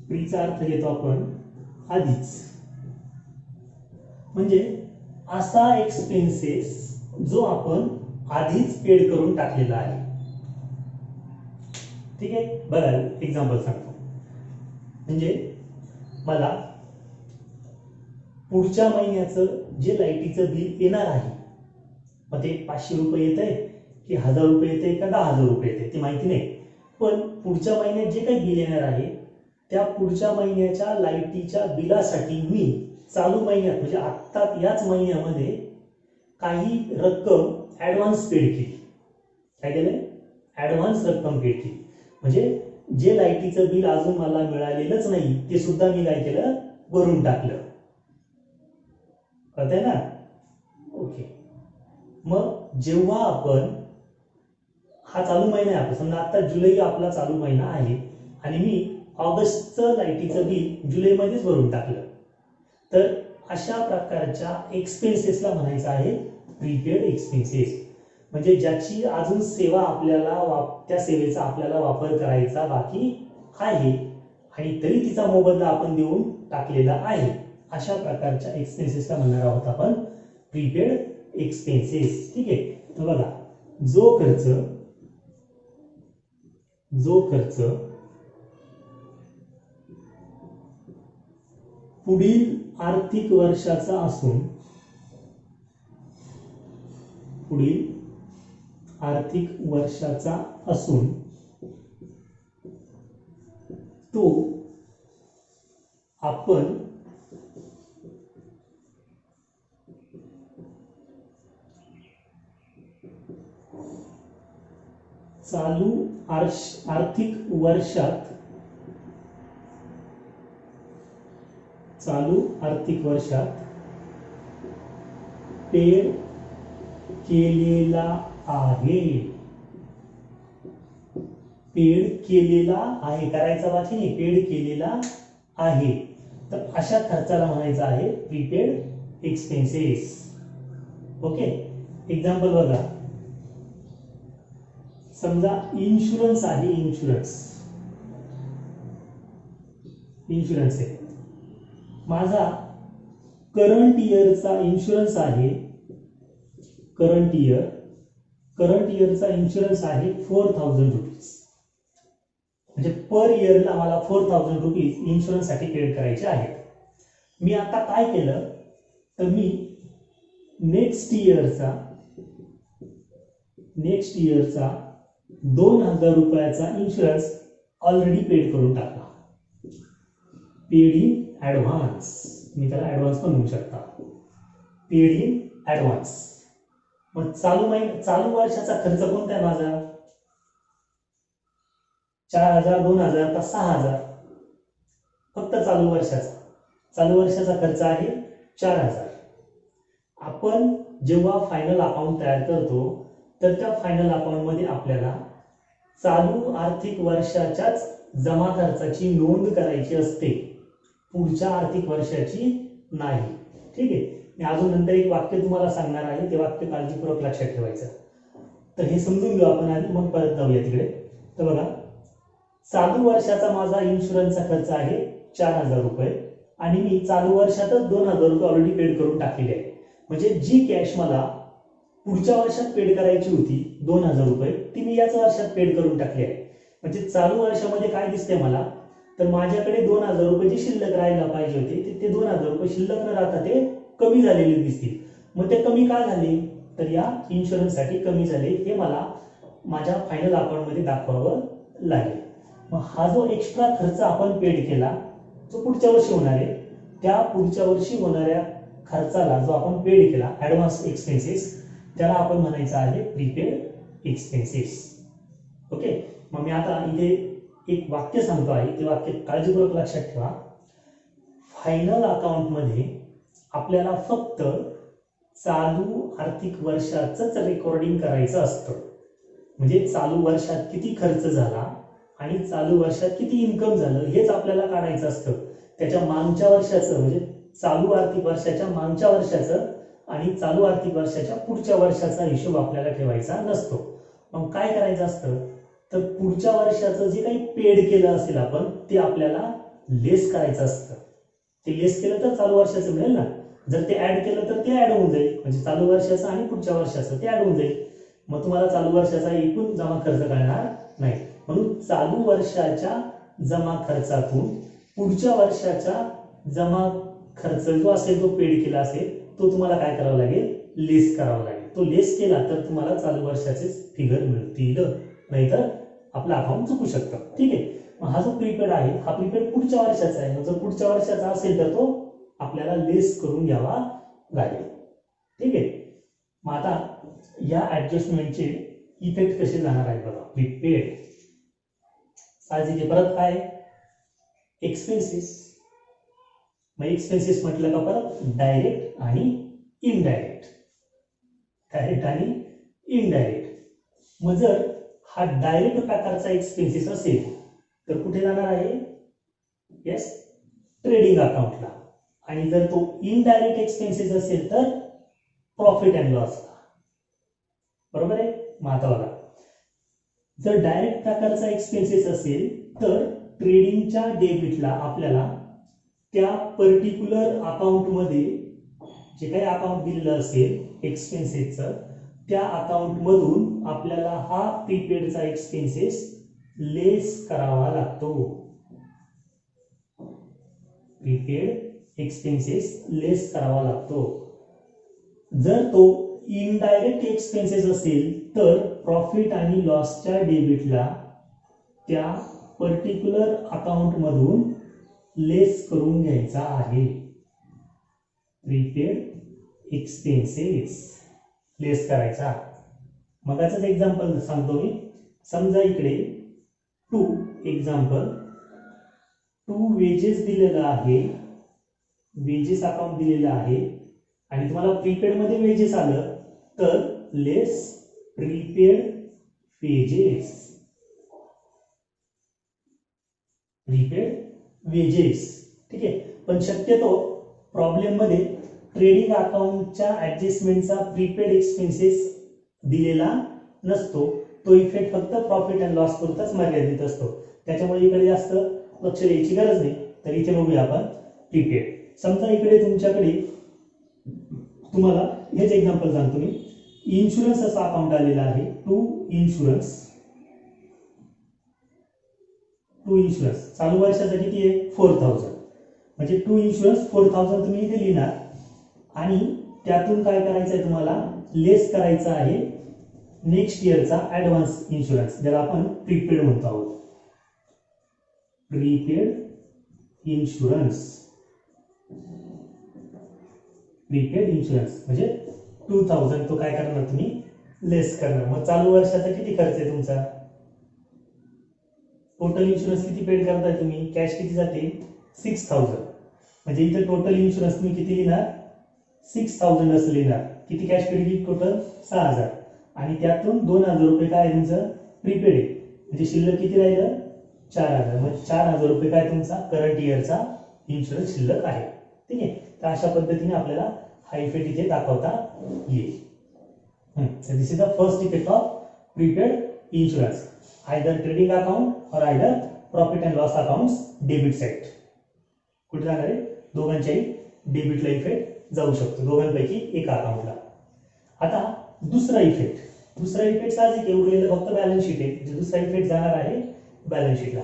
प्रीचा अर्थ घेतो आपण आधीच, म्हणजे असा एक्सपेन्सेस जो आपण आधीच पेड करून टाकलेला आहे. ठीक आहे, बघा एक्झाम्पल सांगतो. म्हणजे मला पुढच्या महिन्याचं जे लाईटीचं बिल येणार आहे, मग ते 500 रुपये येत आहे की 1000 रुपये येते का 10,000 रुपये येते ते माहिती नाही, पण पुढच्या महिन्यात जे काही बिल येणार आहे त्या पुढच्या महिन्याच्या लाईटीच्या बिलासाठी मी चालू महिन्यात म्हणजे आत्ता याच महिन्यामध्ये काही रक्कम ॲडव्हान्स पेड केली. काय केलं? ॲडव्हान्स रक्कम पेड केली. म्हणजे जे लाईटीचं बिल अजून मला मिळालेलंच नाही ते सुद्धा मी काय केलं? भरून टाकलं. कळतंय ना? ओके. मग जेव्हा आपण हा चालू महिना आहे, समजा आता जुलै आपला चालू महिना आहे आणि मी ऑगस्टचं लाईटीचं बिल जुलैमध्येच भरून टाकलं, तर अशा प्रकारच्या एक्सपेन्सेसला म्हणायचं आहे प्रीपेड एक्सपेन्सेस. म्हणजे ज्याची अजून सेवा आपल्याला त्या सेवेचा आपल्याला वापर करायचा बाकी आहे आणि तरी तिचा मोबदला आपण देऊन टाकलेला आहे, अशा प्रकारच्या एक्सपेन्सेसला म्हणणार आहोत आपण प्रीपेड एक्सपेन्सेस. ठीक आहे. तर बघा, जो खर्च पुढील आर्थिक वर्षाचा असून तो आपण चालू आर्थिक वर्षात पेड केलेला आहे, करायचा बाकी नाही, पेड केलेला आहे. तर अशा खर्चाला म्हणायचं आहे प्रीपेड एक्सपेन्सेस. ओके. एक्झाम्पल बघा, समजा इन्शुरन्स आहे, इन्शुरन्स आहे माझा, करंट इयरचा इन्शुरन्स आहे, करंट इयरचा इन्शुरन्स आहे 4000 रुपीज. म्हणजे पर इयरला मला 4000 रुपीज इन्शुरन्ससाठी पेड करायचे आहेत. मी आता काय केलं, तर मी नेक्स्ट इयरचा 2000 रुपयाचा इन्शुरन्स ऑलरेडी पेड करून टाकला. पेड इन ॲडव्हान्स, मी त्याला ॲडव्हान्स पण म्हणू शकता, पेड इन ॲडव्हान्स. मग चालू वर्षाचा खर्च कोणता आहे माझा? 4000, 2000 का 6000? फक्त चालू वर्षाचा खर्च आहे 4000. आपण जेव्हा फायनल अकाउंट तयार करतो तर त्या फायनल अकाउंटमध्ये आपल्याला चालू आर्थिक वर्षाच्याच जमा खर्चाची नोंद करायची असते, पुढच्या आर्थिक वर्षाची नाही. ठीक आहे. मी अजून नंतर एक वाक्य तुम्हाला सांगणार आहे, ते वाक्य काळजीपूर्वक लक्षात ठेवायचं. तर हे समजून घेऊ आपण आधी, मग परत जाऊया तिकडे. तर बघा, चालू वर्षाचा माझा इन्शुरन्सचा खर्च आहे 4000 रुपये आणि मी चालू वर्षातच 2000 रुपये ऑलरेडी पेड करून टाकलेले आहे. म्हणजे जी कॅश मला पुढच्या वर्षात पेड करायची होती 2000 रुपये, ती मी याच वर्षात पेड करून टाकली आहे. म्हणजे चालू वर्षामध्ये काय दिसते मला, तर माझ्याकडे 2000 रुपये जे शिल्लक राहायला पाहिजे होते ते 2000 रुपये शिल्लक न राहता ते कमी झालेले दिसतील. मग ते कमी का झाले, तर या इन्शुरन्ससाठी कमी झाले, हे मला माझ्या फायनल अकाउंटमध्ये दाखवावं लागेल. मग हा जो एक्स्ट्रा खर्च आपण पेड केला जो पुढच्या वर्षी होणार आहे, त्या पुढच्या वर्षी होणाऱ्या खर्चाला जो आपण पेड केला ॲडव्हान्स एक्सपेन्सेस, त्याला आपण म्हणायचं आहे प्रीपेड एक्सपेन्सेस. ओके. मग मी आता इथे एक वाक्य सांगतो आहे, ते वाक्य काळजीपूर्वक लक्षात ठेवा. फायनल अकाउंटमध्ये आपल्याला फक्त चालू आर्थिक वर्षाचंच रेकॉर्डिंग करायचं असतं. म्हणजे चालू वर्षात किती खर्च झाला आणि चालू वर्षात किती इन्कम झालं हेच आपल्याला काढायचं असतं. त्याच्या मागच्या वर्षाचं म्हणजे चालू आर्थिक वर्षाच्या मागच्या वर्षाचं आणि चालू आर्थिक वर्षाच्या पुढच्या वर्षाचा हिशोब आपल्याला ठेवायचा नसतो. मग काय करायचं असतं, तर पुढच्या वर्षाचं जे काही पेड केलं असेल आपण ते आपल्याला लेस करायचं असतं. ते लेस केलं तर चालू वर्षाचं मिळेल ना. जर ते ऍड केलं तर ते ऍड होऊन जाईल, म्हणजे चालू वर्षाचं आणि पुढच्या वर्षाचं ते ऍड होऊन जाईल. मग तुम्हाला चालू वर्षाचा एकूण जमा खर्च कळणार नाही. म्हणून चालू वर्षाच्या जमा खर्चातून पुढच्या वर्षाचा जमा खर्च जो असेल तो पेड केला असेल तो तुम्हाला काय करावा लागेल, लेस करावा लागेल. तो लेस केला तर तुम्हाला चालू वर्षाचे फिगर मिळतील, नाहीतर आपलं अकाउंट चुकू शकतं. ठीक आहे. मग हा जो प्रीपेड आहे हा प्रीपेड पुढच्या वर्षाचा आहे. जर पुढच्या वर्षाचा असेल तर तो आपल्याला लेस करून घ्यावा लागेल. ठीक आहे. मग आता या ऍडजस्टमेंटचे इफेक्ट कसे जाणार आहे बघा. प्रीपेड साहजिक परत काय एक्सपेन्सेस. मग एक्सपेन्सेस म्हटलं का परत डायरेक्ट आणि इनडायरेक्ट. डायरेक्ट आणि इनडायरेक्ट. मग जर हा डायरेक्ट प्रकारचा एक्सपेन्सेस असेल तर कुठे जाणार आहे, यस ट्रेडिंग अकाउंटला. आणि जर तो इनडायरेक्ट एक्सपेन्सेस असेल तर प्रॉफिट अँड लॉसला. बरोबर आहे. मग आता बघा, जर डायरेक्ट प्रकारचा एक्सपेन्सेस असेल तर ट्रेडिंगच्या डेबिटला आपल्याला त्या पर्टिक्युलर अकाउंटमध्ये जे काही अकाउंट दिलेलं असेल एक्सपेन्सेसचं त्या अकाउंटमधून आपल्याला हा प्रीपेडचा एक्सपेन्सेस लेस करावा लागतो. प्रीपेड एक्सपेन्सेस लेस करावा लागतो. जर तो इनडायरेक्ट एक्सपेन्सेस असेल तर प्रॉफिट आणि लॉसच्या डेबिटला त्या पर्टिक्युलर अकाउंटमधून लेस करून घ्यायचा आहे. प्रीपेड एक्सपेन्सेस लेस करायचा. मगाचंच एक्झाम्पल सांगतो मी. समजा इकडे टू वेजेस दिलेलं आहे, वेजेस अकाउंट दिलेलं आहे आणि तुम्हाला प्रीपेड मध्ये वेजेस आलं तर लेस प्रीपेड वेजेस. Prepaid wedges. ठीक आहे. पण शक्यतो प्रॉब्लेम मध्ये ट्रेडिंग अकाउंटच्या ऍडजस्टमेंटचा प्रीपेड एक्सपेन्सेस दिलेला नसतो. तो इफेक्ट फक्त प्रॉफिट अँड लॉस पुरताच मर्यादित असतो. त्याच्यामुळे इकडे जास्त लक्ष द्यायची गरज नाही. तर इथे बघूया आपण प्रीपेड. समजा इकडे तुमच्याकडे तुम्हाला हेच एक्झाम्पल सांगतो मी. इन्शुरन्स असा अकाउंट आलेला आहे. टू इन्शुरन्स चालू वर्षाचा किती आहे 4000. म्हणजे टू इन्शुरन्स 4000 तुम्ही इथे लिहिणार आणि त्यातून काय करायचं आहे तुम्हाला लेस करायचं आहे नेक्स्ट इयरचा ऍडव्हान्स इन्शुरन्स ज्याला आपण प्रीपेड म्हणतो आहोत. प्रीपेड इन्शुरन्स म्हणजे 2000 तो काय करणार तुम्ही लेस करणार. मग चालू वर्षाचा किती खर्च आहे तुमचा, टोटल इन्शुरन्स किती पेड करताय तुम्ही, कॅश किती जाते 6000. म्हणजे इथे टोटल इन्शुरन्स तुम्ही किती लिहिणार 6000 असं लिहिणार. किती कॅश पेड गेली टोटल 6000 आणि त्यातून 2000 रुपये काय तुमचं प्रीपेड आहे. म्हणजे शिल्लक किती राहिलं 4000. म्हणजे 4000 रुपये काय तुमचा करंट इयरचा इन्शुरन्स शिल्लक आहे. ठीक आहे. तर अशा पद्धतीने आपल्याला हा इफेक्ट इथे दाखवता येईल. So this is the first effect of prepaid insurance, either trading account or either profit and loss accounts debit side. कुठे जाणार आहे दोघांच्याही डेबिटला इफेक्ट जाऊ शकतो, दोघांपैकी एका अकाउंटला. आता दुसरा इफेक्ट साहजिक आहे, उरलेलं फक्त बॅलन्स शीट आहे. दुसरा इफेक्ट जाणार आहे बॅलन्स शीटला.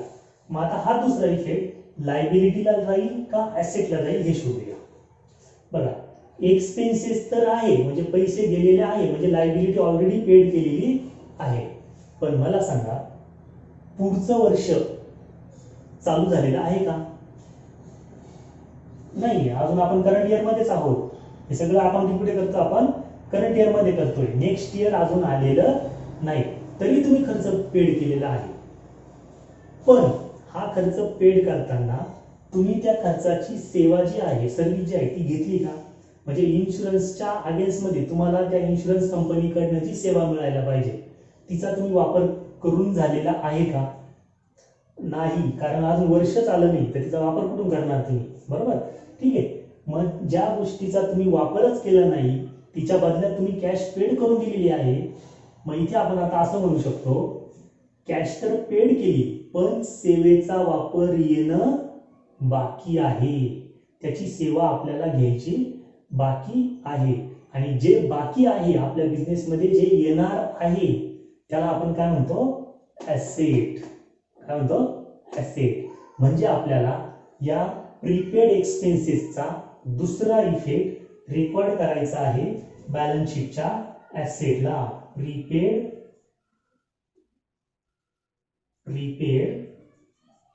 मग आता हा दुसरा इफेक्ट लायबिलिटीला जाईल का ऍसेटला जाईल हे शोधूया. बघा एक्सपेन्सेस तर आहे म्हणजे पैसे गेलेले आहे म्हणजे लायबिलिटी ऑलरेडी पेड केलेली आहे. पण मला सांगा पुढचं वर्ष चालू झालेलं आहे का, नाही. अजून आपण करंट इयर मध्येच आहोत. हे सगळं अकाउंटिंग कुठे करतो आपण करंट इयर मध्ये करतोय. नेक्स्ट इयर अजून आलेलं नाही तरी तुम्ही खर्च पेड केलेला आहे. पण हा खर्च पेड करताना तुम्ही त्या खर्चाची सेवा जी आहे सर्व्हिस जी आहे ती घेतली का. म्हणजे इन्शुरन्सच्या अगेन्स्ट मध्ये तुम्हाला त्या इन्शुरन्स कंपनीकडनं जी सेवा मिळायला पाहिजे तिचा तुम्ही वापर करून झालेला आहे का, नाही. कारण अजून वर्ष चाललं नाही तर तिचा वापर कुठून करणार तुम्ही, बरोबर. ठीक आहे. मग ज्या गोष्टीचा तुम्ही वापरच केला नाही तिच्या बदल्यात तुम्ही कॅश पेड करून दिलेली आहे, मग इथे आपण आता असं म्हणू शकतो, कॅश तर पेड केली पण सेवेचा वापर येणं बाकी आहे, त्याची सेवा आपल्याला घ्यायची बाकी आहे. आणि जे बाकी आहे आपल्या बिझनेसमध्ये जे येणार आहे त्याला आपण काय म्हणतो, ॲसेट. काय म्हणतो, ॲसेट. म्हणजे आपल्याला या प्रीपेड एक्सपेन्सेसचा दुसरा इफेक्ट रेकॉर्ड करायचा आहे बॅलन्स शीटच्या ॲसेटला. Prepaid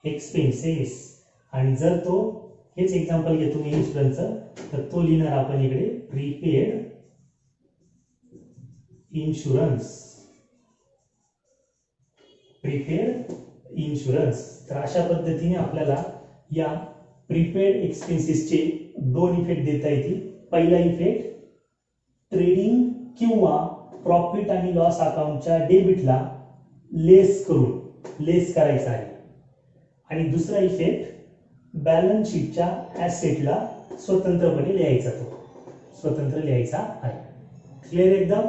expenses. आणि जर तो, हेच एक्झाम्पल घेतो मी इन्शुरन्सचं, तर तो लिहिणार आपण इकडे प्रीपेड इन्शुरन्स. तर अशा पद्धतीने आपल्याला या प्रीपेड एक्सपेन्सेसचे दोन इफेक्ट देता येतील. पहिला इफेक्ट, ट्रेडिंग किंवा प्रॉफिट आणि लॉस अकाउंटच्या डेबिटला लेस करायचा आहे. आणि दुसरा इफेक्ट, बॅलन्स शीटच्या ॲसेटला स्वतंत्रपणे लिहायचा आहे. क्लिअर एकदम?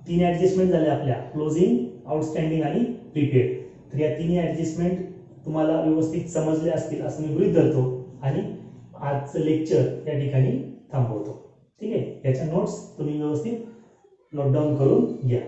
3 ऍडजस्टमेंट झाले आपल्या, क्लोजिंग, आउटस्टँडिंग आणि प्रीपेड. तर या तिन्ही ऍडजस्टमेंट तुम्हाला व्यवस्थित समजले असतील असं मी गृहीत धरतो आणि आजचं लेक्चर या ठिकाणी थांबवतो. ठीक आहे, याच्या नोट्स तुम्ही व्यवस्थित नोट डाऊन करून घ्या.